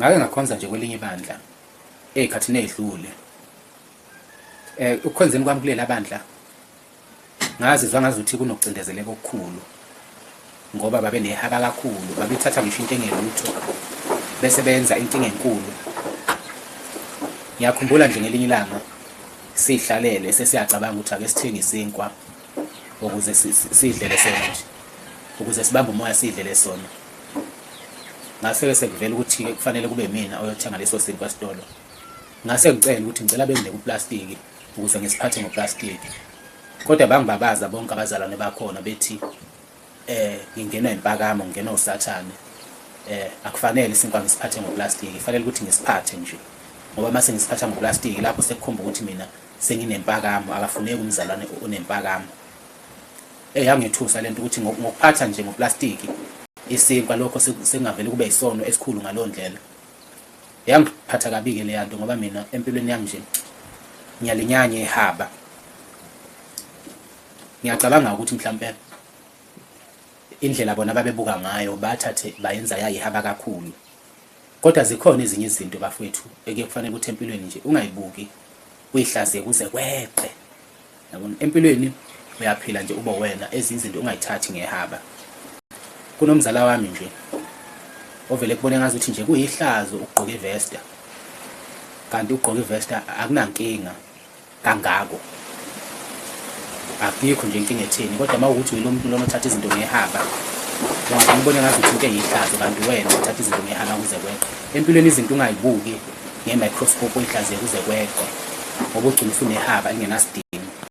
Ngake ngakhonza nje kwelinye ibandla ezikhathini ezidlule. Ukukhonzeni kwami kulela bandla ngazizwa ngazuthi kunokucindezeleka okukhulu ngoba babe nehaba kakhulu, babethatha ngisho into engelutho bese benza inkinga enkulu. Ngiyakhumbula nje ngelinye ilanga sihlalele sesiyacabanga ukuthi ake sithenge isinkwa ukuze sidlele sona nje, ukuze sibambe umoya sidlele sona. Ngase sekuvela ukuthi kufanele kube mina oyothenga leso sinkwa esitolo. Ngase ngicela ukuthi ngicela bengile kuplastiki ukuze ngisiphathe ngoplastiki. Kodwa bangibabaza bonke abazalwane bakhona bethi ngingenwa impakamo, ngingenwa usathane. Akufanele isinkwa ngisiphathe ngoplastiki, kufanele ukuthi ngisiphathe nje. Ngoba mase ngisiphatha ngoplastiki lapho sekukhomba ukuthi mina senginempakamo, akafuneki umzalwane onempakamo. Yangithusa lento ukuthi ngokuphatha nje ngoplastiki isinkwa lokho sengavele kube isono esikhulu ngalondlela. Yangiphatha kabi ke le yanto ngoba mina empilweni yami nje ngiyalinyanya ihaba. Ngiyacabanga ukuthi mhlambe indlela bona babebuka ngayo bathathe bayenza yayihaba kakhulu. Kodwa zikhona ezinye izinto bafowethu ekufanele ukuthi empilweni nje ungayibuki uyihlaziye kuze kweqe. Yabona, empilweni uyaphila nje ube wena, ezinye izinto ungayithathi ngehaba. Kunomzala wami nje ovele kubone ngazuthi nje kuyihlazo ukugqoka ivesta, kanti ukugqoka ivesta akunankinga kangako, akikho nje inkinga etheni. Kodwa mawukuthi uyilo muntu lona othatha izinto ngehaba, ungabone ngazuthi into eyihlazo kanti wena uthatha izinto ngehaba kuze kweqe. Empilweni izinto ungayibuki ngemicroscope uyihlaziye kuze kweqe ngoba ugcina usunehaba ingenasidingo.